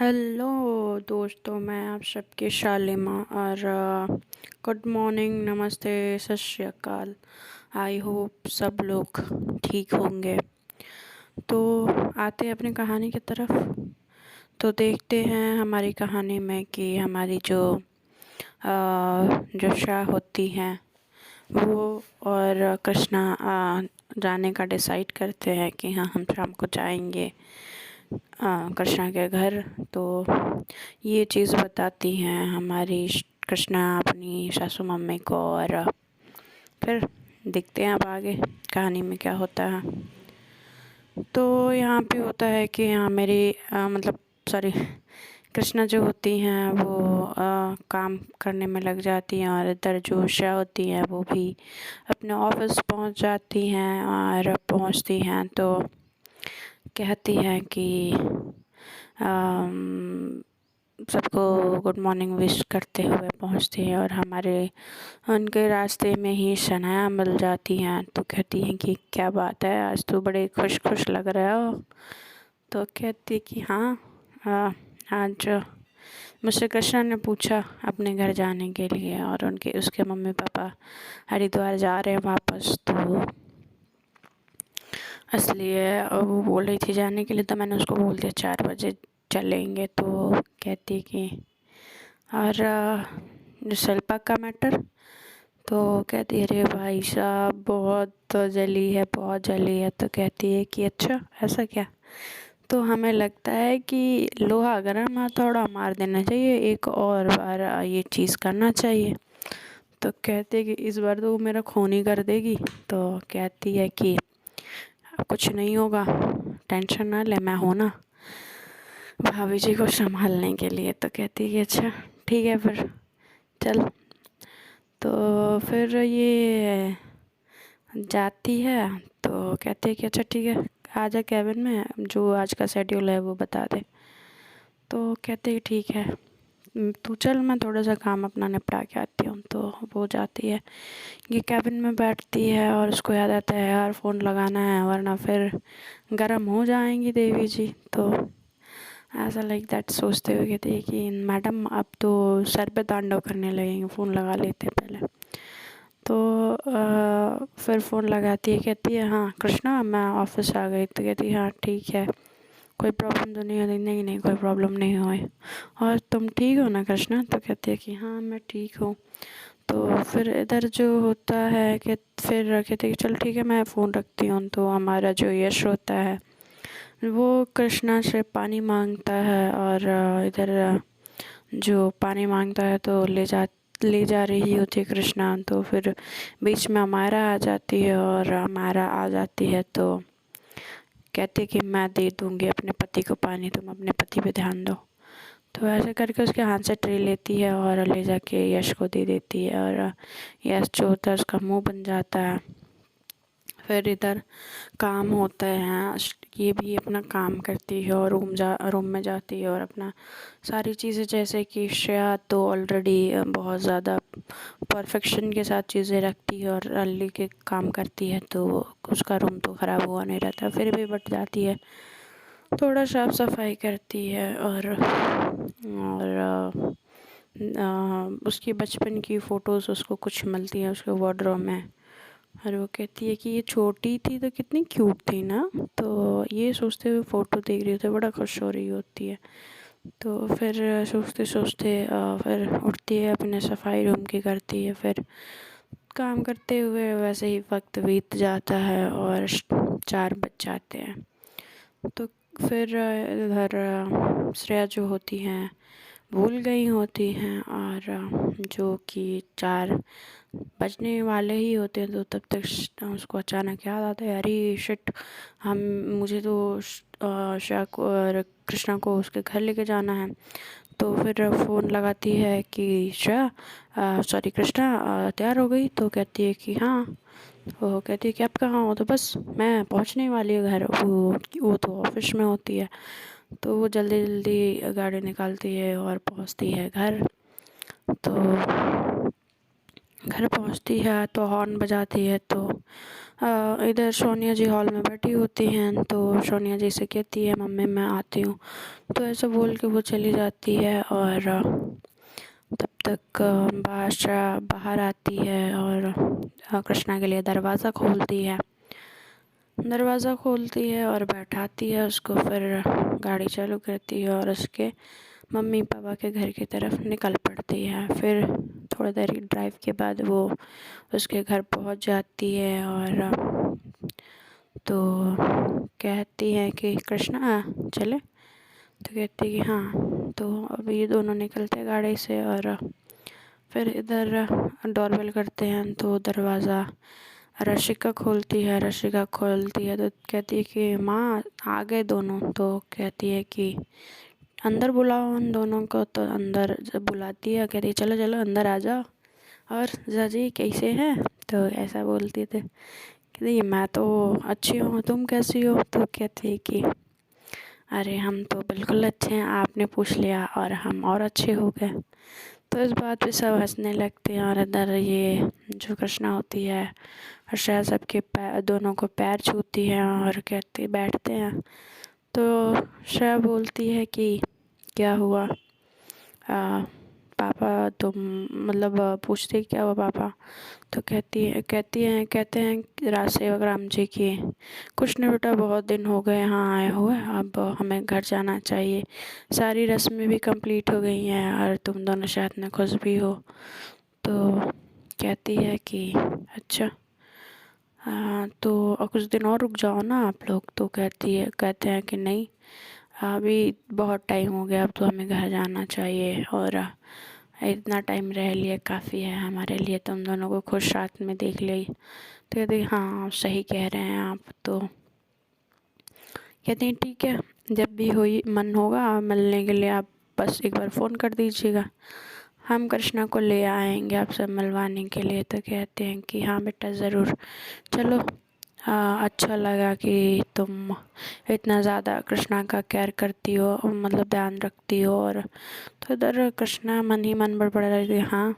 Hello दोस्तों, मैं आप सबकी शालिमा और गुड मॉर्निंग, नमस्ते, सत श्री अकाल। आई होप सब लोग ठीक होंगे। तो आते हैं अपनी कहानी की तरफ। तो देखते हैं हमारी कहानी में कि हमारी जो शाह होती हैं वो और कृष्णा जाने का डिसाइड करते हैं कि हाँ, हम शाम को जाएंगे कृष्णा के घर। तो ये चीज़ बताती हैं हमारी कृष्णा अपनी सासू मम्मी को। और फिर देखते हैं अब आगे कहानी में क्या होता है। तो यहाँ पे होता है कि यहाँ मेरी मतलब सॉरी, कृष्णा जो होती हैं वो काम करने में लग जाती हैं और इधर जो उषा होती हैं वो भी अपने ऑफिस पहुँच जाती हैं। और पहुँचती हैं तो कहती हैं कि सबको गुड मॉर्निंग विश करते हुए पहुंचती है। और हमारे उनके रास्ते में ही शनाया मिल जाती हैं। तो कहती हैं कि क्या बात है, आज तो बड़े खुश खुश लग रहे हो। तो कहती कि हाँ, आज मुझसे कृष्णा ने पूछा अपने घर जाने के लिए और उनके उसके मम्मी पापा हरिद्वार जा रहे हैं वापस। तो इसलिए वो बोल रही थी जाने के लिए, तो मैंने उसको बोल दिया 4 बजे चलेंगे। तो कहती कि और जो शिल्पा का मैटर, तो कहती है अरे भाई साहब बहुत जली है, बहुत जली है। तो कहती है कि अच्छा ऐसा क्या। तो हमें लगता है कि लोहा गर्म हथौड़ा मार देना चाहिए, एक और बार ये चीज़ करना चाहिए। तो कहते कि इस बार तो वो मेरा खून ही कर देगी। तो कहती है कि कुछ नहीं होगा, टेंशन ना ले, मैं हूँ ना भाभी जी को संभालने के लिए। तो कहती है कि अच्छा ठीक है फिर चल। तो फिर ये जाती है तो कहती है कि अच्छा ठीक है, आ जा कैबिन में, जो आज का शेड्यूल है वो बता दे। तो कहते हैं ठीक है, तू चल, मैं थोड़ा सा काम अपना निपटा के आती हूँ। तो वो जाती है, ये कैबिन में बैठती है और उसको याद आता है यार फ़ोन लगाना है वरना फिर गर्म हो जाएंगी देवी जी। तो ऐसा लाइक दैट सोचते हुए कहती है कि मैडम अब तो सर पे तांडव करने लगेंगे, फ़ोन लगा लेते हैं पहले। तो फिर फ़ोन लगाती है, कहती है हाँ कृष्णा मैं ऑफिस आ गई। तो कहती है हाँ ठीक है, कोई प्रॉब्लम तो नहीं है। नहीं नहीं, कोई प्रॉब्लम नहीं हुई। और तुम ठीक हो ना कृष्णा। तो कहती है कि हाँ मैं ठीक हूँ। तो फिर इधर जो होता है कि फिर कहते हैं कि चल ठीक है मैं फ़ोन रखती हूँ। तो हमारा जो यश होता है वो कृष्णा से पानी मांगता है और इधर जो पानी मांगता है तो ले जा रही होती है कृष्णा। तो फिर बीच में अमायरा आ जाती है और अमायरा आ जाती है तो कहती कि मैं दे दूँगी अपने पति को पानी, तुम अपने पति पे ध्यान दो। तो ऐसे करके उसके हाथ से ट्रे लेती है और ले जाके यश को दे देती है। और यश जो होता है उसका मुंह बन जाता है। फिर इधर काम होता है, ये भी अपना काम करती है और रूम में जाती है और अपना सारी चीज़ें, जैसे कि श्रेया तो ऑलरेडी बहुत ज़्यादा परफेक्शन के साथ चीज़ें रखती है और अल्ली के काम करती है। तो उसका रूम तो ख़राब हुआ नहीं रहता, फिर भी बट जाती है, थोड़ा साफ सफाई करती है। और उसकी बचपन की फ़ोटोज़ उसको कुछ मिलती हैं उसके वार्डरोब में। और वो कहती है कि ये छोटी थी तो कितनी क्यूट थी ना। तो ये सोचते हुए फ़ोटो देख रही होती है, बड़ा खुश हो रही होती है। तो फिर सोचते सोचते फिर उठती है, अपने सफाई रूम की करती है। फिर काम करते हुए वैसे ही वक्त बीत जाता है और 4 बज जाते हैं। तो फिर इधर श्रेया जो होती हैं भूल गई होती हैं और जो कि 4 बजने वाले ही होते हैं। तो तब तक उसको अचानक याद आता है, अरे शिट, हम मुझे तो श्रेया को और कृष्णा को उसके घर लेके जाना है। तो फिर फ़ोन लगाती है कि श्रेया सॉरी कृष्णा तैयार हो गई। तो कहती है कि हाँ। वो कहती है कि आप कहाँ हो। तो बस मैं पहुँचने वाली हूँ घर। वो तो ऑफिस में होती है। तो वो जल्दी जल्दी गाड़ी निकालती है और पहुँचती है घर। तो घर पहुंचती है तो हॉर्न बजाती है। तो इधर सोनिया जी हॉल में बैठी होती हैं, तो सोनिया जी से कहती है मम्मी मैं आती हूँ। तो ऐसा बोल के वो चली जाती है और तब तक बादशाह बाहर आती है और कृष्णा के लिए दरवाज़ा खोलती है और बैठाती है उसको। फिर गाड़ी चालू करती है और उसके मम्मी पापा के घर की तरफ निकल पड़ती है। फिर थोड़ी देर की ड्राइव के बाद वो उसके घर पहुंच जाती है और तो कहती है कि कृष्णा चले। तो कहती है कि हाँ। तो अब ये दोनों निकलते हैं गाड़ी से और फिर इधर डोरबेल करते हैं तो दरवाज़ा रशिका खोलती है। तो कहती है कि माँ आ गए दोनों। तो कहती है कि अंदर बुलाओ उन दोनों को। तो अंदर जब बुलाती है कहती है चलो चलो अंदर आ जाओ और जाजी कैसे हैं। तो ऐसा बोलती थे। कहती मैं तो अच्छी हूँ, तुम कैसी हो। तो कहती है कि अरे हम तो बिल्कुल अच्छे हैं, आपने पूछ लिया और हम और अच्छे हो गए। तो इस बात पे सब हंसने लगते हैं और इधर ये जो कृष्णा होती है हर्षा सबके पैर दोनों को पैर छूती है और कहते बैठते हैं। तो श्रेया बोलती है कि क्या हुआ पापा, तुम मतलब पूछते क्या हुआ पापा। तो कहते हैं राज सेवक राम जी की कुछ नहीं बेटा, बहुत दिन हो गए यहाँ आए हुए, अब हमें घर जाना चाहिए, सारी रस्में भी कंप्लीट हो गई हैं और तुम दोनों साथ में खुश भी हो। तो कहती है कि अच्छा तो कुछ दिन और रुक जाओ ना आप लोग। तो कहते हैं कि नहीं अभी बहुत टाइम हो गया, अब तो हमें घर जाना चाहिए और इतना टाइम रह लिए काफ़ी है हमारे लिए, तुम दोनों को खुश साथ में देख ली। तो कहते हाँ सही कह रहे हैं आप। तो कहते हैं ठीक है, जब भी हो मन होगा मिलने के लिए आप बस एक बार फ़ोन कर दीजिएगा, हम कृष्णा को ले आएंगे आपसे मिलवाने के लिए। तो कहते हैं कि हाँ बेटा ज़रूर, चलो अच्छा लगा कि तुम इतना ज़्यादा कृष्णा का केयर करती हो, मतलब ध्यान रखती हो। और तो इधर कृष्णा मन ही मन बड़बड़ा रही थी, हाँ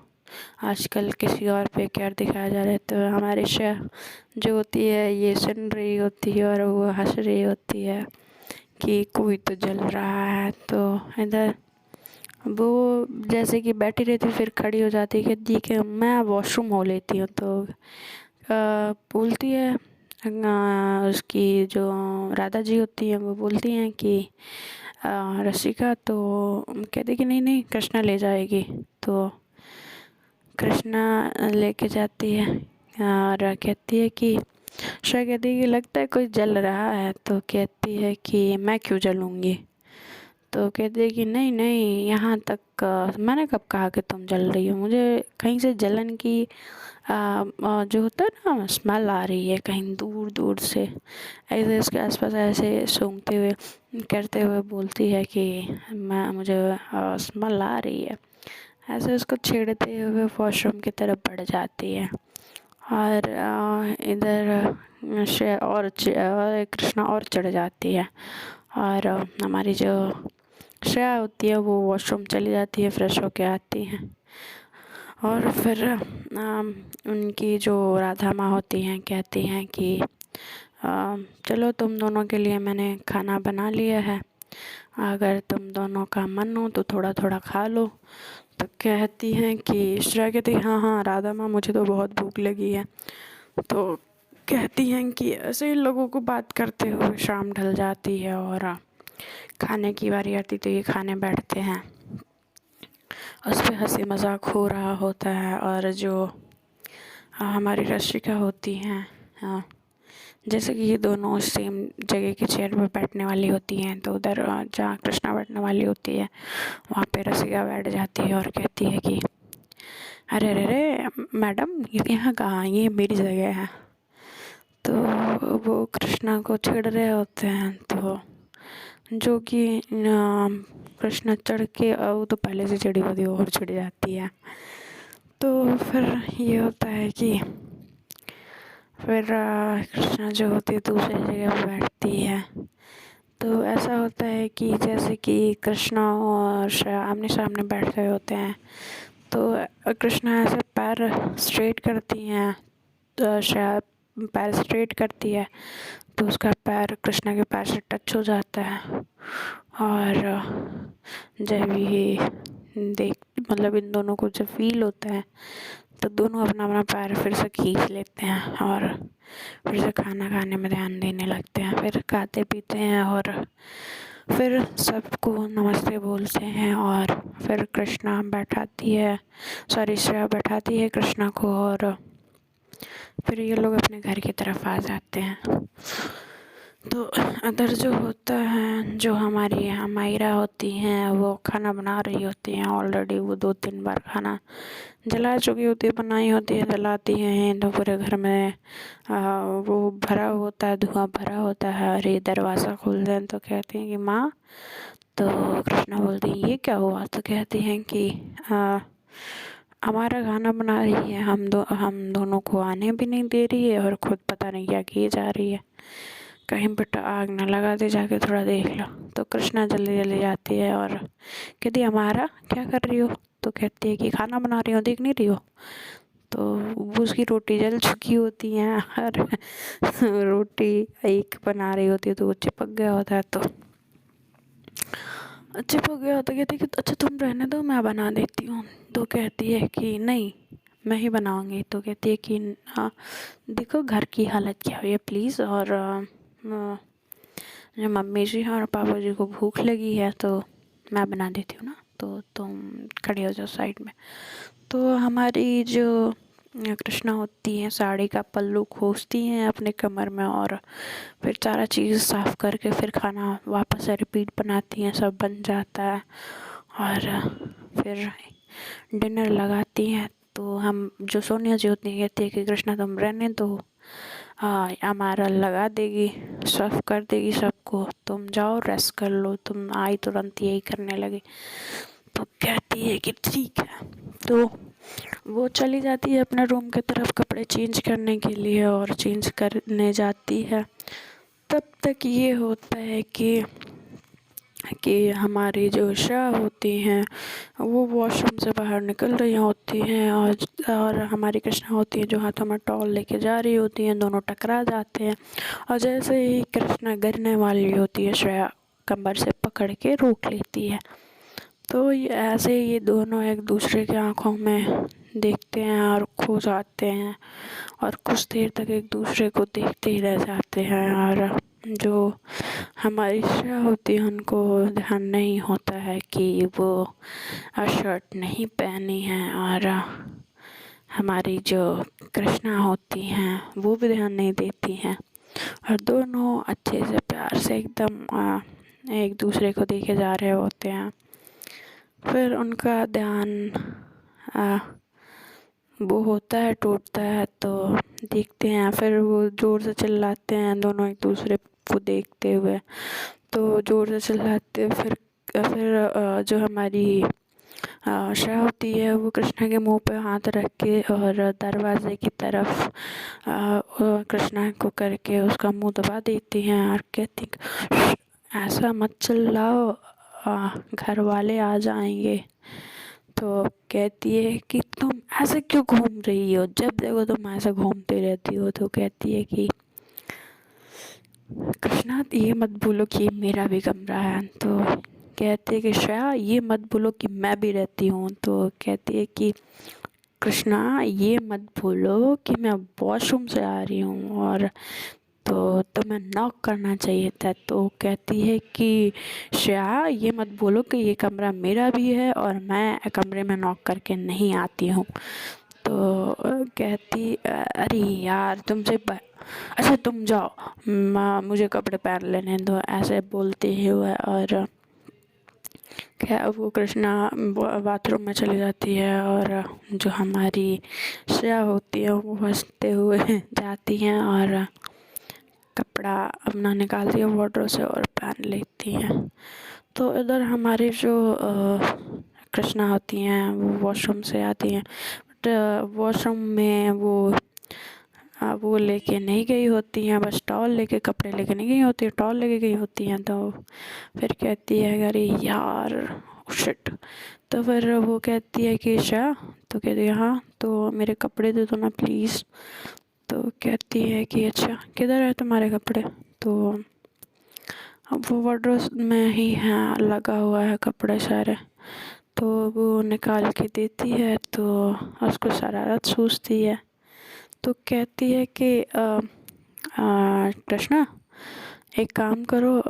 आजकल किसी और पे केयर दिखाया जा रहा है। तो हमारी शह जो होती है ये सुन रही होती है और वो हंस रही होती है कि कोई तो जल रहा है। तो इधर वो जैसे कि बैठी रहती फिर खड़ी हो जाती है कि मैं वॉशरूम हो लेती हूँ। तो बोलती है उसकी जो राधा जी होती हैं वो बोलती हैं कि रसिका। तो कहती कि नहीं नहीं कृष्णा ले जाएगी। तो कृष्णा लेके जाती है और कहती है कि श्रेया कहती है कि लगता है कोई जल रहा है। तो कहती है कि मैं क्यों जलूँगी। तो कहती है कि नहीं नहीं यहाँ तक मैंने कब कहा कि तुम जल रही हो, मुझे कहीं से जलन की जो होता है ना स्मेल आ रही है कहीं दूर दूर से। ऐसे इसके आसपास ऐसे सूंघते हुए करते हुए बोलती है कि मुझे स्मेल आ रही है। ऐसे उसको छेड़ते हुए वॉशरूम की तरफ बढ़ जाती है और इधर कृष्णा और चढ़ जाती है और हमारी जो श्रेया होती है वो वॉशरूम चली जाती है, फ्रेश होके आती है। और फिर उनकी जो राधा माँ होती हैं कहती हैं कि चलो तुम दोनों के लिए मैंने खाना बना लिया है, अगर तुम दोनों का मन हो तो थोड़ा थोड़ा खा लो। तो कहती हैं कि श्रेया कहती हाँ हाँ राधा माँ मुझे तो बहुत भूख लगी है। तो कहती हैं कि ऐसे ही लोगों को बात करते हुए शाम ढल जाती है और खाने की बारी आती तो ये खाने बैठते हैं, उस पर हंसी मजाक हो रहा होता है। और जो हमारी रसिका होती हैं जैसे कि ये दोनों सेम जगह की चेयर पर बैठने वाली होती हैं, तो उधर जहाँ कृष्णा बैठने वाली होती है वहाँ पे रसिका बैठ जाती है और कहती है कि अरे अरे अरे मैडम ये यहाँ कहाँ, ये मेरी जगह है। तो वो कृष्णा को छेड़ रहे होते हैं। तो जो कि कृष्णा चढ़ के वो तो पहले से चढ़ी होती है और चढ़ जाती है। तो फिर ये होता है कि फिर कृष्णा जो होती है दूसरी जगह पर बैठती है। तो ऐसा होता है कि जैसे कि कृष्णा और श्रेया आमने सामने बैठ गए होते हैं। तो कृष्णा ऐसे पैर स्ट्रेट करती हैं, तो श्रेया पैर स्ट्रेट करती है तो उसका पैर कृष्णा के पैर से टच हो जाता है। और जब ये देख मतलब इन दोनों को जब फील होता है तो दोनों अपना अपना पैर फिर से खींच लेते हैं और फिर से खाना खाने में ध्यान देने लगते हैं। फिर खाते पीते हैं और फिर सबको नमस्ते बोलते हैं और फिर कृष्णा बैठाती है, सॉरी श्रेया बैठाती है कृष्णा को और फिर ये लोग अपने घर की तरफ आ जाते हैं। तो अदर जो होता है, जो हमारी यहाँ मायरा होती हैं वो खाना बना रही होती हैं ऑलरेडी। वो 2-3 बार खाना जला चुकी होती है, बनाई होती है, जलाती हैं तो पूरे घर में वो भरा होता है, धुआं भरा होता है। और ये दरवाज़ा खोलते हैं तो कहती हैं कि माँ, तो कृष्णा बोलती है ये क्या हुआ? तो कहती हैं कि हमारा खाना बना रही है, हम दोनों को आने भी नहीं दे रही है और खुद पता नहीं क्या किए जा रही है, कहीं पर आग ना लगा दे, जाके थोड़ा देख लो। तो कृष्णा जल्दी जल्दी जाती है और कहती है हमारा क्या कर रही हो? तो कहती है कि खाना बना रही हो, देख नहीं रही हो? तो वो उसकी रोटी जल चुकी होती है और रोटी एक बना रही होती है तो वो चिपक गया होता है। तो चिपक गया होता है, कहती है कि अच्छा तुम रहने दो, मैं बना देती हूँ। तो कहती है कि नहीं, मैं ही बनाऊँगी। तो कहती है कि देखो घर की हालत क्या हुई है प्लीज़, और जो मम्मी जी और पापा जी को भूख लगी है तो मैं बना देती हूँ ना, तो तुम खड़े हो जाओ साइड में। तो हमारी जो कृष्णा होती हैं साड़ी का पल्लू खोसती हैं अपने कमर में और फिर सारा चीज़ साफ़ करके फिर खाना वापस से रिपीट बनाती हैं, सब बन जाता है और फिर डिनर लगाती हैं। तो हम जो सोनिया जी होती हैं कहती है कि कृष्णा तुम रहने दो, हमारा लगा देगी, सर्व कर देगी सबको, तुम जाओ रेस्ट कर लो, तुम आई तुरंत यही करने लगी। तो कहती है कि ठीक है। तो वो चली जाती है अपने रूम की तरफ कपड़े चेंज करने के लिए और चेंज करने जाती है। तब तक ये होता है कि हमारी जो श्रेया होती हैं वो वॉशरूम से बाहर निकल रही होती हैं और हमारी कृष्णा होती है जो हाथों में टॉल लेके जा रही होती हैं, दोनों टकरा जाते हैं। और जैसे ही कृष्णा गिरने वाली होती है श्रेया कमर से पकड़ के रोक लेती है। तो ये ऐसे ये दोनों एक दूसरे की आंखों में देखते हैं और खो जाते हैं और कुछ देर तक एक दूसरे को देखते ही रह जाते हैं। और जो हमारी श्रेया होती है उनको ध्यान नहीं होता है कि वो शर्ट नहीं पहनी है, और हमारी जो कृष्णा होती हैं वो भी ध्यान नहीं देती हैं और दोनों अच्छे से प्यार से एकदम एक दूसरे को देखे जा रहे होते हैं। फिर उनका ध्यान वो होता है टूटता है तो देखते हैं, फिर वो ज़ोर से चिल्लाते हैं दोनों एक दूसरे को देखते हुए। तो ज़ोर से चिल्लाते फिर जो हमारी श्रेया होती है वो कृष्णा के मुंह पे हाथ रख के और दरवाजे की तरफ कृष्णा को करके उसका मुंह दबा देती हैं और कहती ऐसा मत चिल्लाओ, घर वाले आ जाएंगे। तो कहती है कि तुम ऐसे क्यों घूम रही हो, जब देखो तुम ऐसे घूमती रहती हो। तो कहती है कि कृष्णा ये मत बोलो कि मेरा भी कमरा है। तो कहती है कि श्रेया ये मत बोलो कि मैं भी रहती हूँ। तो कहती है कि कृष्णा ये मत बोलो कि मैं वॉशरूम से आ रही हूँ और तो तुम्हें नॉक करना चाहिए था। तो कहती है कि श्रेया ये मत बोलो कि ये कमरा मेरा भी है और मैं कमरे में नॉक करके नहीं आती हूँ। तो कहती अरे यार तुमसे अच्छा तुम जाओ, मुझे कपड़े पहन लेने दो, ऐसे बोलते हुए। और क्या वो कृष्णा बाथरूम में चली जाती है और जो हमारी श्रेया होती है वो हंसते हुए जाती हैं और कपड़ा अपना निकालती है वार्डरोब से और पहन लेती हैं। तो इधर हमारी जो कृष्णा होती हैं वो वॉशरूम से आती हैं, बट वॉशरूम में वो लेके नहीं गई होती हैं, बस टॉल लेके, कपड़े लेके नहीं गई होती है, टॉल लेके गई होती हैं। तो फिर कहती है अरे यार शिट। तो फिर वो कहती है कि श्रेया, तो कहती है हाँ, तो मेरे कपड़े दे दो ना प्लीज़। तो कहती है कि अच्छा किधर है तुम्हारे कपड़े। तो अब वो वार्डरोब में ही है, लगा हुआ है कपड़े सारे। तो वो निकाल के देती है तो उसको शरारत सूझती है। तो कहती है कि कृष्णा एक काम करो,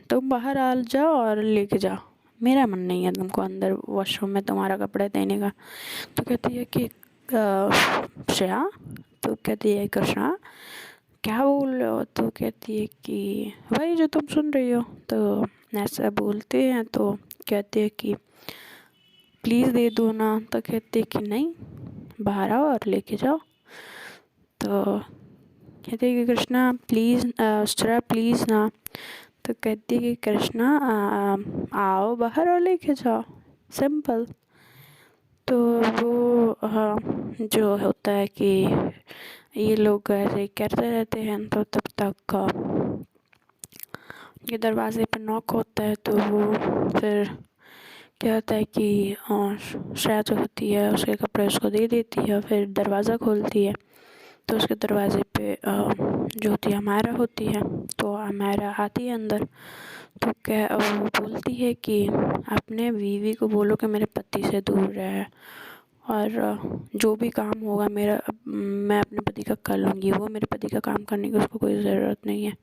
तुम बाहर आ जाओ और लेके जाओ, मेरा मन नहीं है तुमको अंदर वॉशरूम में तुम्हारा कपड़े देने का। तो कहती है कि श्रेया, तो कहती है कृष्णा क्या बोल रहे हो। तो कहती है कि वही जो तुम सुन रही हो। तो ऐसा बोलते हैं तो कहते हैं कि प्लीज़ दे दो ना। तो कहते हैं कि नहीं, बाहर आओ और लेके जाओ। तो कहते हैं कि कृष्णा प्लीज़, श्रेया प्लीज़ ना। तो कहती है कि कृष्णा आओ बाहर और लेके जाओ, सिंपल। तो वो जो होता है कि ये लोग ऐसे करते रहते हैं। तो तब तक ये दरवाज़े पर नॉक होता है। तो वो फिर क्या होता है कि श्रेया जो होती है उसके कपड़े उसको दे देती है, फिर दरवाज़ा खोलती है। तो उसके दरवाज़े पे जो होती है अमायरा होती है। तो अमायरा आती है अंदर। तो क्या वो बोलती है कि अपने बीवी को बोलो कि मेरे पति से दूर रहे, और जो भी काम होगा मेरा, मैं अपने पति का कर लूँगी, वो मेरे पति का काम करने की उसको कोई ज़रूरत नहीं है।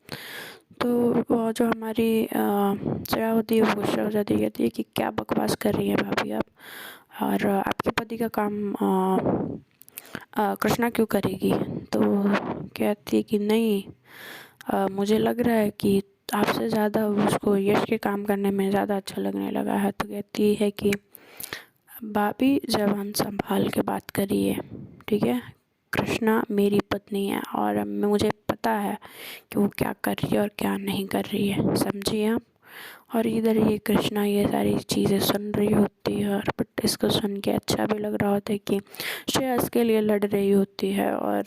तो वो जो हमारी श्रेया होती है वो गुस्सा हो जाती है, कहती है कि क्या बकवास कर रही हैं भाभी आप, और आपके पति का काम कृष्णा क्यों करेगी। तो कहती है कि नहीं, मुझे लग रहा है कि आपसे ज़्यादा उसको यश के काम करने में ज़्यादा अच्छा लगने लगा है। तो कहती है कि भाभी ज़बान संभाल के बात करिए, ठीक है। कृष्णा मेरी पत्नी है और मुझे पता है कि वो क्या कर रही है और क्या नहीं कर रही है, समझिए आप। और इधर ये कृष्णा ये सारी चीज़ें सुन रही होती है, और बट इसको सुन के अच्छा भी लग रहा होता है कि श्रेया इसके लिए लड़ रही होती है। और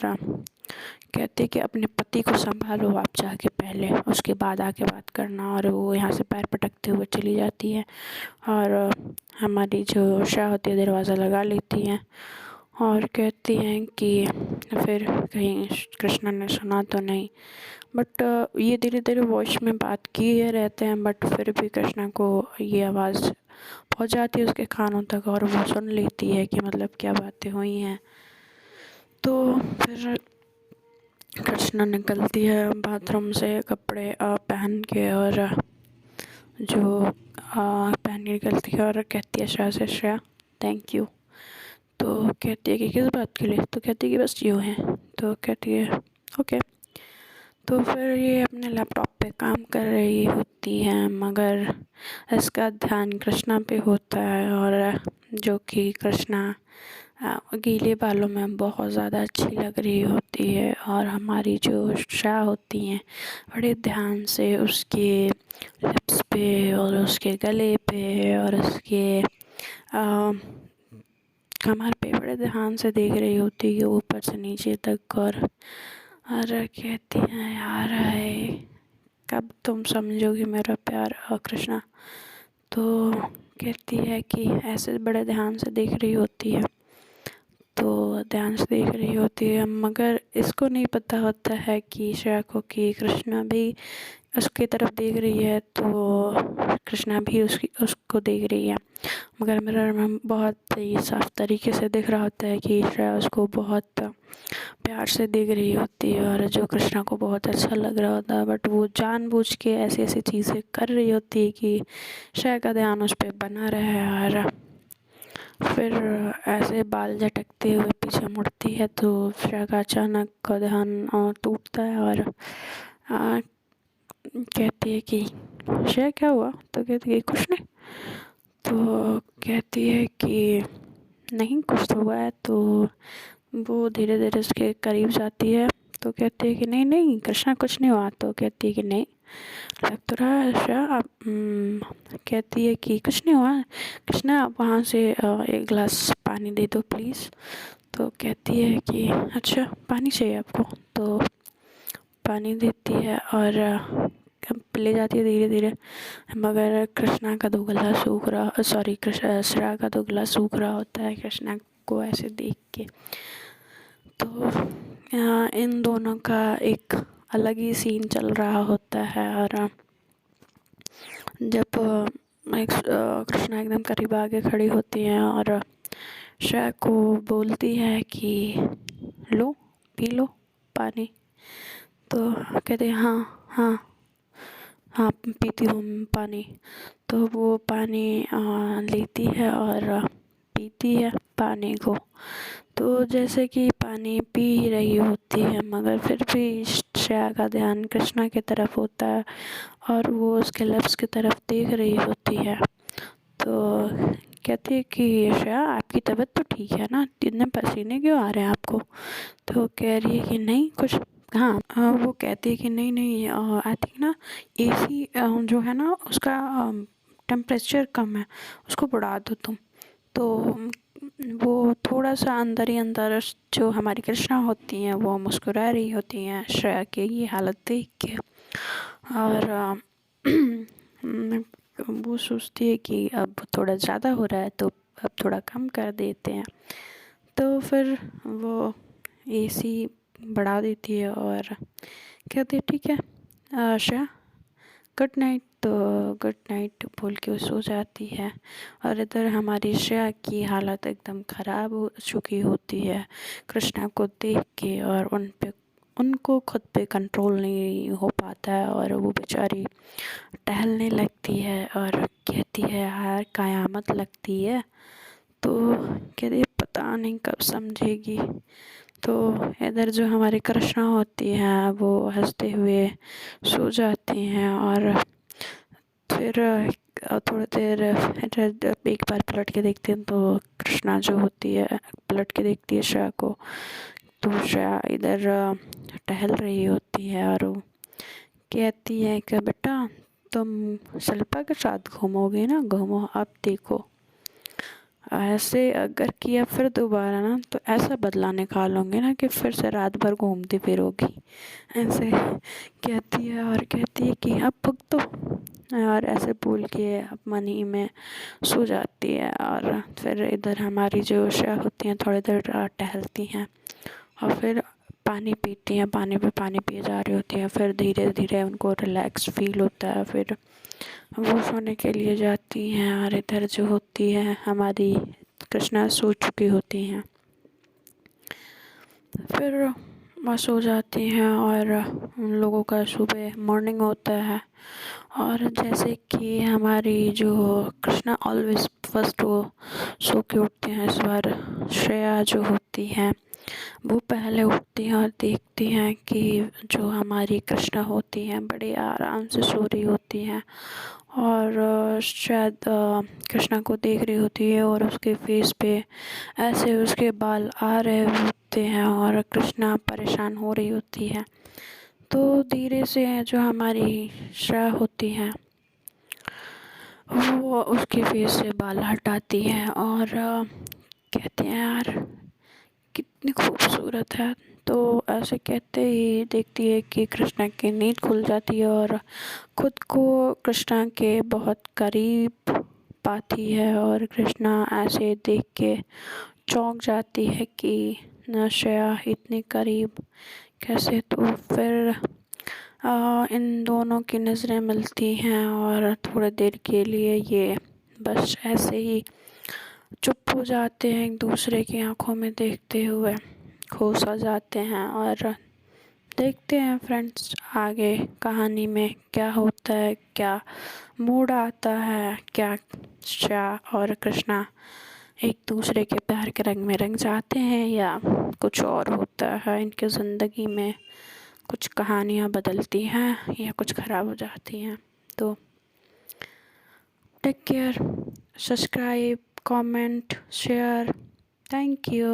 कहते कि अपने पति को संभालो आप जाके पहले, उसके बाद आके बात करना। और वो यहाँ से पैर पटकते हुए चली जाती है। और हमारी जो श्रेया होती है दरवाज़ा लगा लेती हैं और कहती हैं कि फिर कहीं कृष्णा ने सुना तो नहीं। बट ये धीरे धीरे वॉइस में बात किए रहते हैं, बट फिर भी कृष्णा को ये आवाज़ पहुंच जाती है उसके कानों तक, और वो सुन लेती है कि मतलब क्या बातें हुई हैं। तो फिर कृष्णा निकलती है बाथरूम से कपड़े पहन के, और जो पहन के निकलती है और कहती है श्रेया से, श्रेया थैंक यू। तो कहती है कि किस बात के लिए। तो कहती है कि बस यूँ है। तो कहती है ओके। तो फिर ये अपने लैपटॉप पे काम कर रही होती है, मगर इसका ध्यान कृष्णा पे होता है। और जो कि कृष्णा गीले बालों में बहुत ज़्यादा अच्छी लग रही होती है, और हमारी जो श्रेया होती हैं बड़े ध्यान से उसके लिप्स पे और उसके गले पे और उसके कमर पे बड़े ध्यान से देख रही होती है ऊपर से नीचे तक। और कहती हैं यार है, कब तुम समझोगी मेरा प्यार कृष्णा। तो कहती है कि ऐसे बड़े ध्यान से देख रही होती है, तो ध्यान से देख रही होती है, मगर इसको नहीं पता होता है कि श्रेया को कि कृष्णा भी उसकी तरफ देख रही है। तो कृष्णा भी उसको देख रही है, मगर मिरर में बहुत ही साफ तरीके से दिख रहा होता है कि श्रेया उसको बहुत प्यार से देख रही होती है, और जो कृष्णा को बहुत अच्छा लग रहा होता है। बट वो जानबूझ के ऐसी ऐसी चीज़ें कर रही होती है कि श्रेया का ध्यान उस पर बना रहे। और फिर ऐसे बाल झटकते हुए पीछे मुड़ती है तो श्रेया का अचानक ध्यान टूटता है, और कहती है कि श्रेया क्या हुआ। तो कहती है कुछ नहीं। तो कहती है कि नहीं कुछ तो हुआ है। तो वो धीरे धीरे उसके करीब जाती है। तो कहती है कि नहीं नहीं कृष्णा कुछ नहीं हुआ। तो कहती है कि नहीं लग तो रहा है श्रेया आप। कहती है कि कुछ नहीं हुआ। कृष्णा आप वहाँ से एक गिलास पानी दे दो प्लीज़। तो कहती है कि अच्छा पानी चाहिए आपको। तो पानी देती है, और पे ले जाती है धीरे धीरे, मगर कृष्णा का तो गला सूख रहा, सॉरी श्रेया का तो गला सूख रहा होता है कृष्णा को ऐसे देख के। तो इन दोनों का एक अलग ही सीन चल रहा होता है। और जब कृष्णा एकदम करीब आके खड़ी होती है और श्रेया को बोलती है कि लो पी लो पानी, तो कहते हैं हाँ हाँ हाँ पीती हूँ पानी। तो वो पानी लेती है और पीती है पानी को। तो जैसे कि पानी पी ही रही होती है, मगर फिर भी श्रेया का ध्यान कृष्णा की तरफ होता है और वो उसके लिप्स की तरफ देख रही होती है। तो कहती है कि श्रेया आपकी तबीयत तो ठीक है ना, इतने पसीने क्यों आ रहे हैं आपको? तो कह रही है कि नहीं कुछ। हाँ वो कहती है कि नहीं नहीं आई थिंक ना एसी जो है ना उसका टेम्परेचर कम है, उसको बढ़ा दो तुम। तो वो थोड़ा सा अंदर ही अंदर जो हमारी कृष्णा होती हैं वो मुस्कुरा रही होती हैं श्रेया की ये हालत देख के। और वो सोचती है कि अब थोड़ा ज़्यादा हो रहा है तो अब थोड़ा कम कर देते हैं। तो फिर वो एसी बढ़ा देती है और कहती है ठीक है श्रेया गुड नाइट। तो गुड नाइट बोल के वो सो जाती है। और इधर हमारी श्रेया की हालत एकदम ख़राब हो चुकी होती है कृष्णा को देख के, और उनको खुद पे कंट्रोल नहीं हो पाता है और वो बेचारी टहलने लगती है और कहती है यार क़यामत लगती है। तो कहती है पता नहीं कब समझेगी। तो इधर जो हमारी कृष्णा होती हैं वो हंसते हुए सो जाती हैं। और फिर थोड़ी देर एक बार पलट के देखते हैं तो कृष्णा जो होती है पलट के देखती है श्रेया को। तो श्रेया इधर टहल रही होती है और वो कहती है कि बेटा तुम शिल्पा के साथ घूमोगे ना, घूमो अब देखो ऐसे अगर किया फिर दोबारा ना तो ऐसा बदला निकालूंगी ना कि फिर से रात भर घूमती फिरोगी, ऐसे कहती है। और कहती है कि अब भुगतो, और ऐसे बोल के मन ही में सो जाती है। और फिर इधर हमारी जो श्रेया होती हैं थोड़ी देर टहलती हैं और फिर पानी पीती हैं, पानी पे पानी पिए जा रही होती हैं। फिर धीरे धीरे उनको रिलैक्स फील होता है, फिर वो सोने के लिए जाती हैं। और इधर जो होती है हमारी कृष्णा सो चुकी होती हैं, फिर वह सो जाती हैं और उन लोगों का सुबह मॉर्निंग होता है। और जैसे कि हमारी जो कृष्णा ऑलवेज फर्स्ट वो सो के उठते हैं, इस बार श्रेया जो होती हैं वो पहले उठती हैं और देखती हैं कि जो हमारी कृष्णा होती हैं बड़े आराम से सो रही होती हैं। और शायद कृष्णा को देख रही होती है और उसके फेस पे ऐसे उसके बाल आ रहे होते हैं और कृष्णा परेशान हो रही होती है। तो धीरे से जो हमारी श्रेया होती है वो उसके फेस से बाल हटाती है और कहती हैं यार कितनी खूबसूरत है। तो ऐसे कहते ही देखती है कि कृष्णा की नींद खुल जाती है और खुद को कृष्णा के बहुत करीब पाती है। और कृष्णा ऐसे देख के चौंक जाती है कि श्रेया इतनी करीब कैसे। तो फिर इन दोनों की नज़रें मिलती हैं और थोड़ी देर के लिए ये बस ऐसे ही चुप हो जाते हैं, एक दूसरे की आंखों में देखते हुए खो सा जाते हैं। और देखते हैं फ्रेंड्स आगे कहानी में क्या होता है, क्या मूड आता है, क्या श्रेया और कृष्णा एक दूसरे के प्यार के रंग में रंग जाते हैं या कुछ और होता है इनकी ज़िंदगी में, कुछ कहानियाँ बदलती हैं या कुछ ख़राब हो जाती हैं। तो take care, subscribe, comment, share. Thank you.